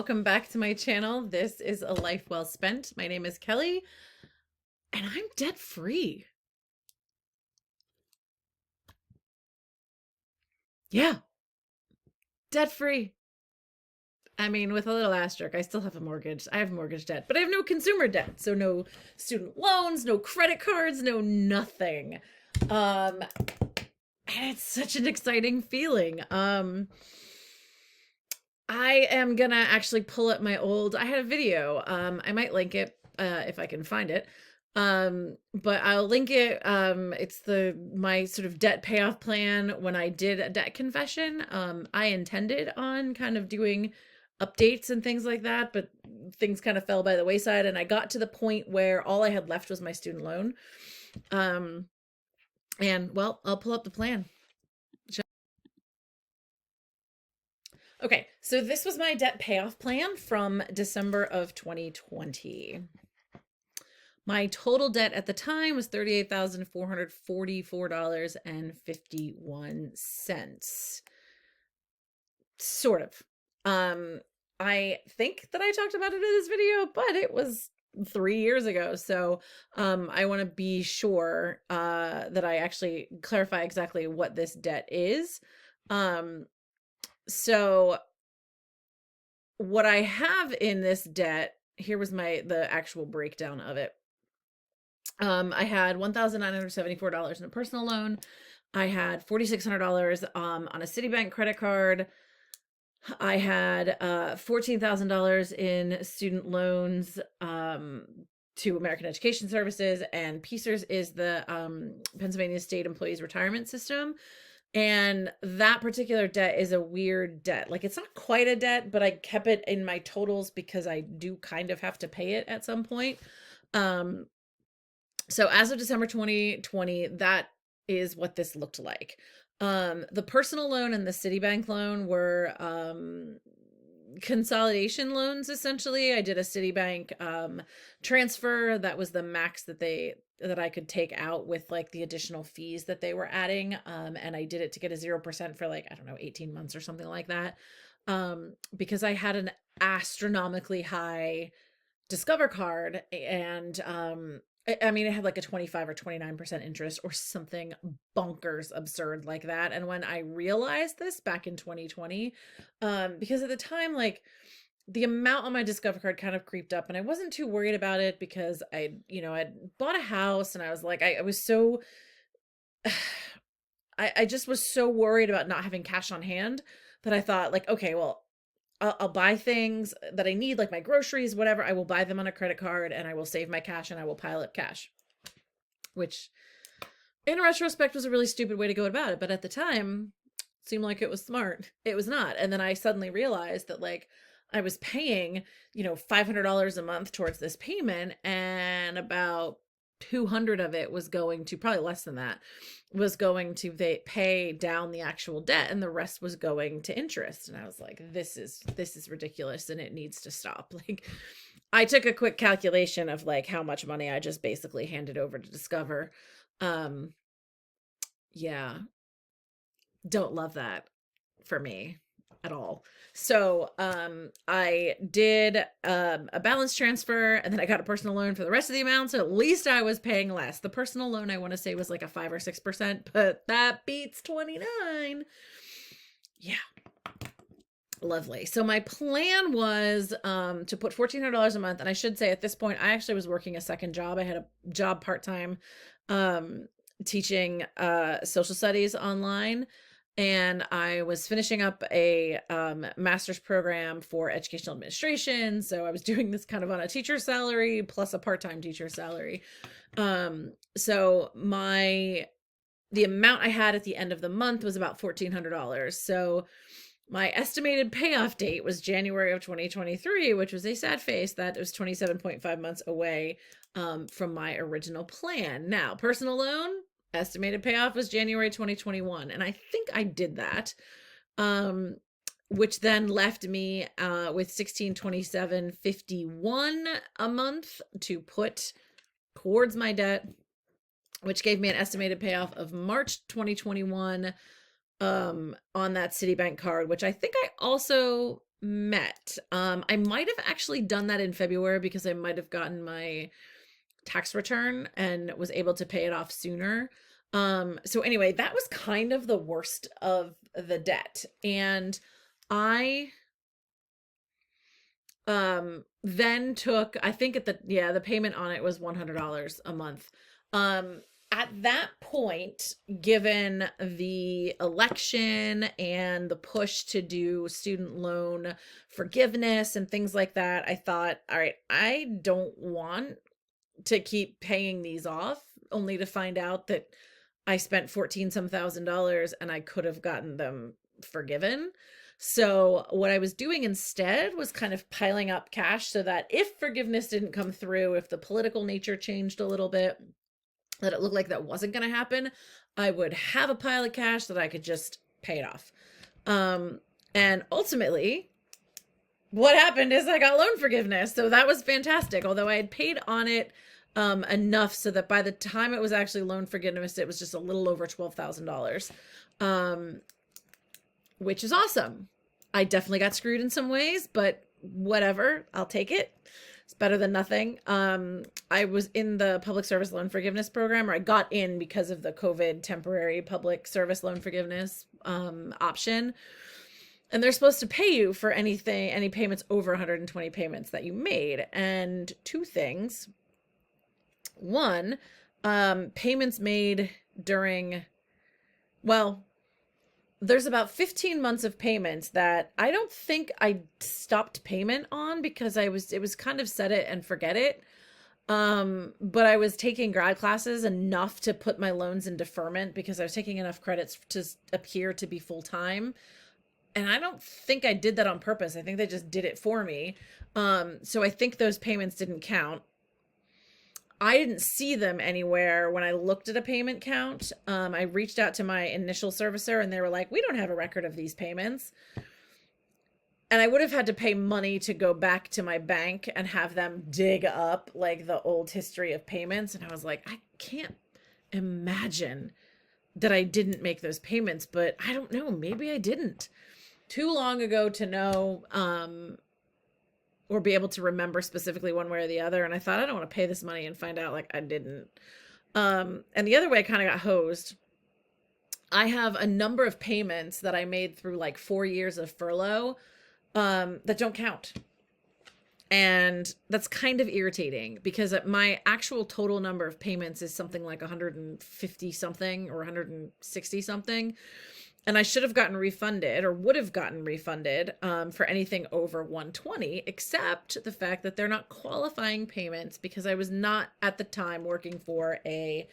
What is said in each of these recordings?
welcome back to my channel. This is A Life Well Spent. My name is Kelly, and I'm debt free. Yeah, debt free. I mean, with a little asterisk, I still have a mortgage. I have mortgage debt, but I have no consumer debt. So no student loans, no credit cards, no nothing. And it's such an exciting feeling. I am gonna actually pull up my I had a video. I might link it if I can find it. But I'll link it. It's my sort of debt payoff plan when I did a debt confession. I intended on kind of doing updates and things like that, but things kind of fell by the wayside, and I got to the point where all I had left was my student loan. And well, I'll pull up the plan. Okay, so this was my debt payoff plan from December of 2020. My total debt at the time was $38,444.51. Sort of. I think that I talked about it in this video, but it was 3 years ago. So I want to be sure that I actually clarify exactly what this debt is. So what I have in this debt, here was the actual breakdown of it. I had $1,974 in a personal loan. I had $4,600 on a Citibank credit card. I had $14,000 in student loans to American Education Services, and PEACERS is the Pennsylvania State Employees Retirement System. And that particular debt is a weird debt. Like, it's not quite a debt, but I kept it in my totals because I do kind of have to pay it at some point. So as of December 2020, that is what this looked like. The personal loan and the Citibank loan were consolidation loans, essentially. I did a Citibank transfer. That was the max that I could take out with like the additional fees that they were adding. And I did it to get a 0% for like, I don't know, 18 months or something like that. Because I had an astronomically high Discover card, and I mean, it had like a 25 or 29% interest or something bonkers absurd like that. And when I realized this back in 2020, because at the time, like, the amount on my Discover card kind of creeped up, and I wasn't too worried about it because I'd bought a house, and I was like, I was so, I just was so worried about not having cash on hand that I thought, like, okay, well, I'll buy things that I need, like my groceries, whatever. I will buy them on a credit card, and I will save my cash, and I will pile up cash, which in retrospect was a really stupid way to go about it. But at the time, it seemed like it was smart. It was not. And then I suddenly realized that, like, I was paying, $500 a month towards this payment, and about 200 of it was going to, probably less than that, was going to pay down the actual debt, and the rest was going to interest. And I was like, this is ridiculous, and it needs to stop. Like, I took a quick calculation of like how much money I just basically handed over to Discover. Yeah, don't love that for me at all. So I did a balance transfer, and then I got a personal loan for the rest of the amount, so at least I was paying less. The personal loan, I want to say, was like a 5 or 6%, but that beats 29. Yeah, lovely. So my plan was to put $1,400 a month, and I should say at this point I actually was working a second job. I had a job part-time teaching social studies online, and I was finishing up a master's program for educational administration. So I was doing this kind of on a teacher salary plus a part-time teacher salary. So the amount I had at the end of the month was about $1,400. So my estimated payoff date was January of 2023, which was a sad face that it was 27.5 months away from my original plan. Now, personal loan, estimated payoff was January 2021, and I think I did that, which then left me with $1,627.51 a month to put towards my debt, which gave me an estimated payoff of March 2021 on that Citibank card, which I think I also met. I might have actually done that in February because I might have gotten my tax return and was able to pay it off sooner. So anyway, that was kind of the worst of the debt. And I then took, I think the payment on it was $100 a month. At that point, given the election and the push to do student loan forgiveness and things like that, I thought, all right, I don't want to keep paying these off only to find out that I spent 14 some $1,000s and I could have gotten them forgiven. So what I was doing instead was kind of piling up cash so that if forgiveness didn't come through, if the political nature changed a little bit, that it looked like that wasn't going to happen, I would have a pile of cash that I could just pay it off. And ultimately, what happened is I got loan forgiveness. So that was fantastic. Although I had paid on it enough so that by the time it was actually loan forgiveness, it was just a little over $12,000, which is awesome. I definitely got screwed in some ways, but whatever, I'll take it. It's better than nothing. I was in the public service loan forgiveness program, or I got in because of the COVID temporary public service loan forgiveness option. And they're supposed to pay you for any payments over 120 payments that you made. And two things. One, payments made during, well, there's about 15 months of payments that I don't think I stopped payment on because it was kind of set it and forget it. But I was taking grad classes enough to put my loans in deferment because I was taking enough credits to appear to be full time. And I don't think I did that on purpose. I think they just did it for me. So I think those payments didn't count. I didn't see them anywhere when I looked at a payment count. I reached out to my initial servicer and they were like, we don't have a record of these payments. And I would have had to pay money to go back to my bank and have them dig up like the old history of payments. And I was like, I can't imagine that I didn't make those payments, but I don't know. Maybe I didn't. Too long ago to know, or be able to remember specifically one way or the other. And I thought, I don't want to pay this money and find out like I didn't. And the other way I kind of got hosed. I have a number of payments that I made through like 4 years of furlough that don't count. And that's kind of irritating because my actual total number of payments is something like 150 something or 160 something. And I should have gotten refunded or would have gotten refunded for anything over 120, except the fact that they're not qualifying payments because I was not at the time working for an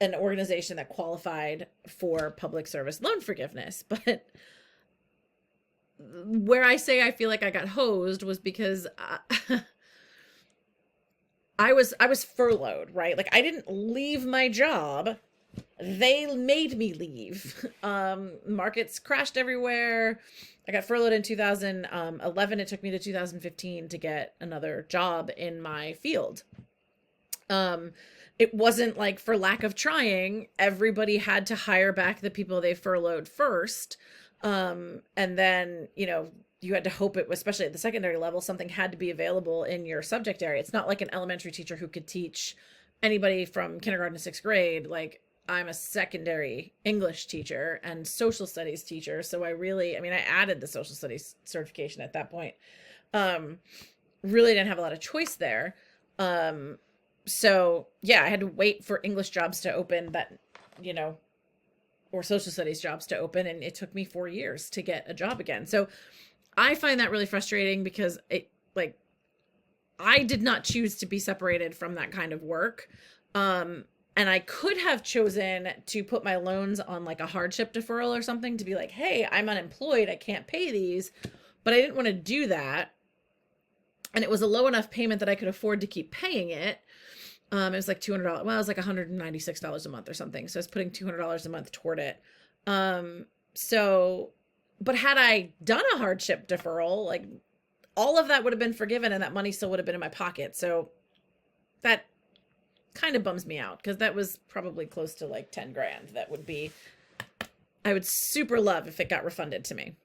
organization that qualified for public service loan forgiveness. But where I say I feel like I got hosed was because I was furloughed, right? Like I didn't leave my job. They made me leave. Markets crashed everywhere. I got furloughed in 2011. It took me to 2015 to get another job in my field. It wasn't like for lack of trying. Everybody had to hire back the people they furloughed first. And then, you had to hope it was, especially at the secondary level, something had to be available in your subject area. It's not like an elementary teacher who could teach anybody from kindergarten to sixth grade. Like I'm a secondary English teacher and social studies teacher. So I added the social studies certification at that point. Really didn't have a lot of choice there. So yeah, I had to wait for English jobs to open or social studies jobs to open. And it took me 4 years to get a job again. So I find that really frustrating because I did not choose to be separated from that kind of work. And I could have chosen to put my loans on like a hardship deferral or something to be like, hey, I'm unemployed. I can't pay these, but I didn't want to do that. And it was a low enough payment that I could afford to keep paying it. It was like $200. Well, it was like $196 a month or something. So I was putting $200 a month toward it. But had I done a hardship deferral, like all of that would have been forgiven and that money still would have been in my pocket. So that kind of bums me out because that was probably close to like 10 grand that would be I would super love if it got refunded to me.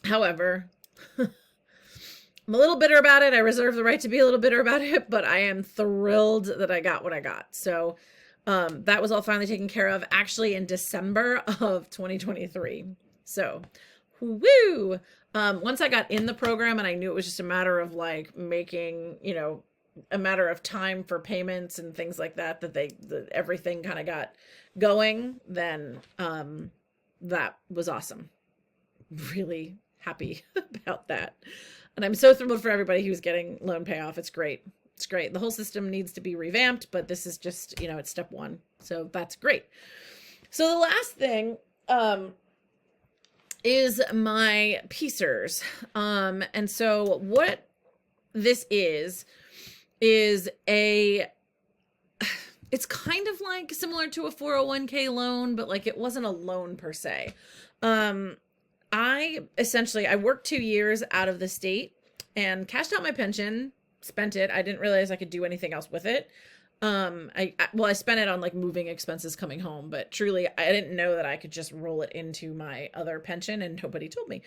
However, I'm a little bitter about it. I reserve the right to be a little bitter about it, but I am thrilled that I got what I got. So that was all finally taken care of actually in December of 2023. So, woo! Once I got in the program and I knew it was just a matter of like making, a matter of time for payments and things like that, that everything kind of got going, then that was awesome. Really happy about that. And I'm so thrilled for everybody who's getting loan payoff. It's great. It's great. The whole system needs to be revamped, but this is just, it's step one. So that's great. So the last thing is my piecers. And so what this is it's kind of like similar to a 401k loan, but like it wasn't a loan per se. I worked 2 years out of the state and cashed out my pension, spent it. I didn't realize I could do anything else with it. I spent it on like moving expenses coming home, but truly I didn't know that I could just roll it into my other pension, and nobody told me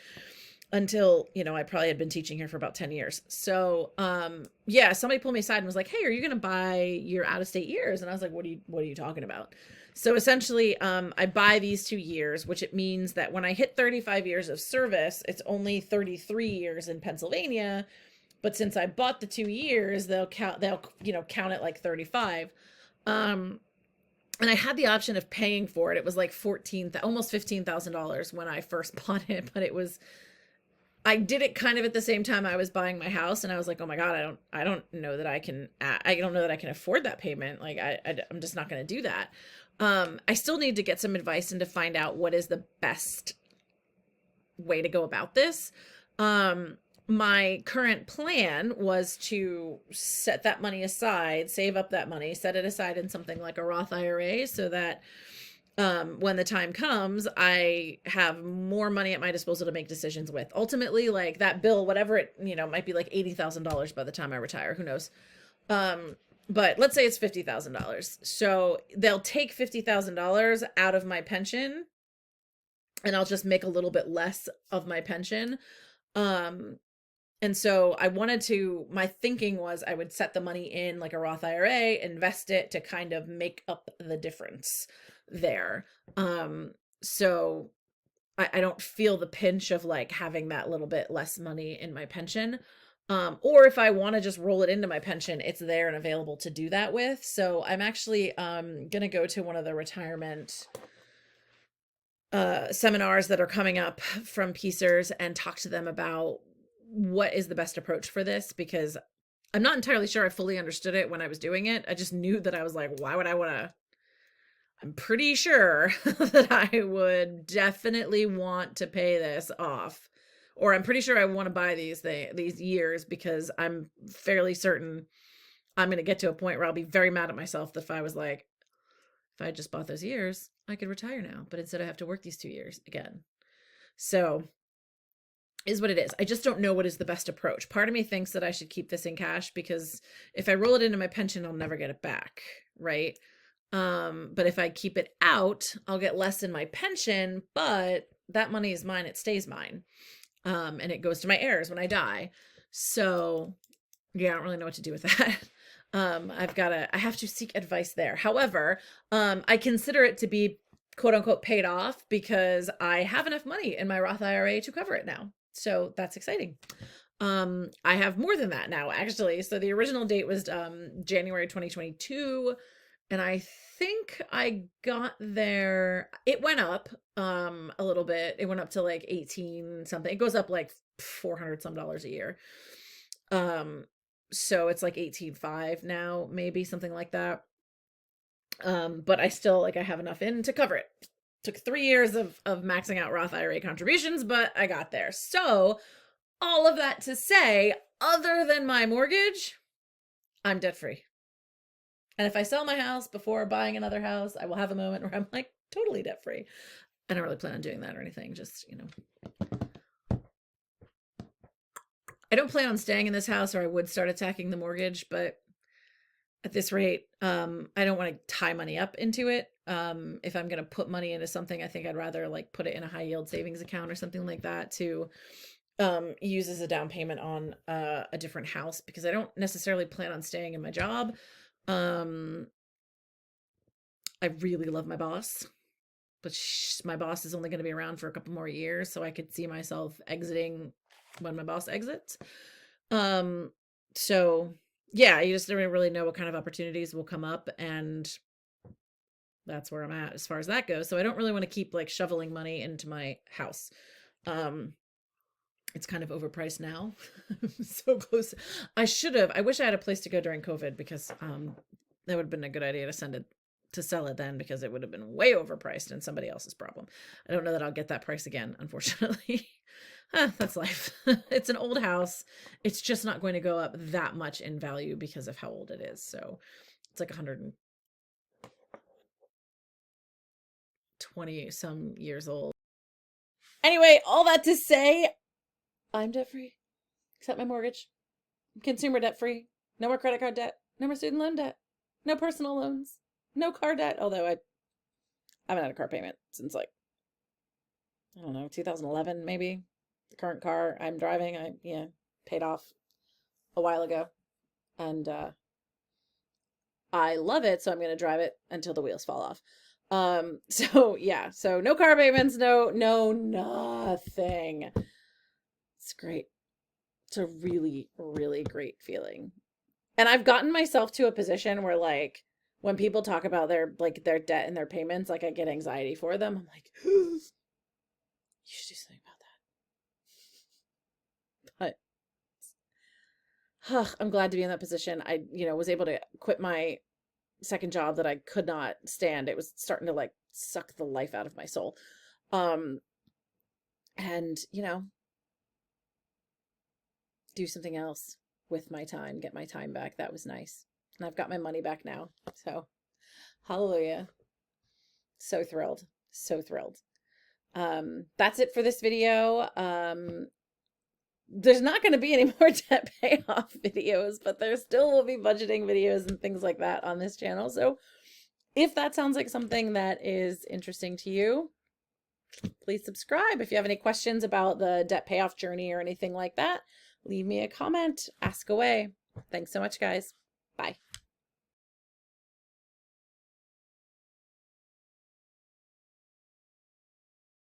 until, I probably had been teaching here for about 10 years. So, somebody pulled me aside and was like, "Hey, are you going to buy your out of state years?" And I was like, what are you talking about? So essentially, I buy these 2 years, which it means that when I hit 35 years of service, it's only 33 years in Pennsylvania. But since I bought the 2 years, they'll count it like 35. And I had the option of paying for it. It was like almost $15,000 when I first bought it, but I did it kind of at the same time I was buying my house, and I was like, oh my God, I don't know that I can afford that payment. Like I'm just not going to do that. I still need to get some advice and to find out what is the best way to go about this. My current plan was to set that money aside, save up that money, set it aside in something like a Roth IRA so that when the time comes, I have more money at my disposal to make decisions with. Ultimately, like that bill, whatever it, might be like $80,000 by the time I retire, who knows? But let's say it's $50,000. So they'll take $50,000 out of my pension, and I'll just make a little bit less of my pension. And so my thinking was I would set the money in like a Roth IRA, invest it to kind of make up the difference there. So I don't feel the pinch of like having that little bit less money in my pension. Or if I want to just roll it into my pension, it's there and available to do that with. So I'm actually going to go to one of the retirement seminars that are coming up from Piecers and talk to them about what is the best approach for this, because I'm not entirely sure I fully understood it when I was doing it. I just knew that I was like, why would I want to? I'm pretty sure that I would definitely want to pay this off, or I'm pretty sure I want to buy these years, because I'm fairly certain I'm going to get to a point where I'll be very mad at myself if I was like, if I just bought those years, I could retire now, but instead I have to work these 2 years again. So is what it is. I just don't know what is the best approach. Part of me thinks that I should keep this in cash, because if I roll it into my pension, I'll never get it back, right? But if I keep it out, I'll get less in my pension, but that money is mine. It stays mine. And it goes to my heirs when I die. So yeah, I don't really know what to do with that. I have to seek advice there. However, I consider it to be quote unquote paid off because I have enough money in my Roth IRA to cover it now. So that's exciting. I have more than that now, actually. So the original date was January 2022. And I think I got there, it went up a little bit. It went up to like 18 something. It goes up like $400 some a year. So it's like 18.5 now, maybe something like that. But I still I have enough in to cover it. Took 3 years of maxing out Roth IRA contributions, but I got there. So all of that to say, other than my mortgage, I'm debt free. And if I sell my house before buying another house, I will have a moment where I'm like totally debt free. I don't really plan on doing that or anything. Just, I don't plan on staying in this house, or I would start attacking the mortgage, but at this rate, I don't want to tie money up into it. If I'm going to put money into something, I think I'd rather like put it in a high yield savings account or something like that to use as a down payment on a different house, because I don't necessarily plan on staying in my job. Um, I really love my boss, but my boss is only going to be around for a couple more years, so I could see myself exiting when my boss exits. So yeah, you just don't really know what kind of opportunities will come up, and that's where I'm at as far as that goes. So I don't really want to keep like shoveling money into my house. It's kind of overpriced now. So close. I wish I had a place to go during COVID, because that would have been a good idea to sell it then, because it would have been way overpriced and somebody else's problem. I don't know that I'll get that price again, unfortunately. That's life. It's an old house. It's just not going to go up that much in value because of how old it is. So it's like 120 some years old. Anyway, all that to say, I'm debt free, except my mortgage. I'm consumer debt free. No more credit card debt. No more student loan debt. No personal loans. No car debt. Although I haven't had a car payment since like, I don't know, 2011 maybe. The current car I'm driving, I paid off a while ago, and I love it, so I'm going to drive it until the wheels fall off. So yeah, so no car payments, no nothing. It's great. It's a really, really great feeling. And I've gotten myself to a position where like when people talk about their debt and their payments, like I get anxiety for them. I'm like, you should do something about that. But I'm glad to be in that position. I, was able to quit my second job that I could not stand. It was starting to like suck the life out of my soul. And do something else with my time, get my time back. That was nice. And I've got my money back now. So hallelujah. So thrilled. So thrilled. That's it for this video. There's not going to be any more debt payoff videos, but there still will be budgeting videos and things like that on this channel. So if that sounds like something that is interesting to you, please subscribe. If you have any questions about the debt payoff journey or anything like that, leave me a comment, ask away. Thanks so much, guys. Bye.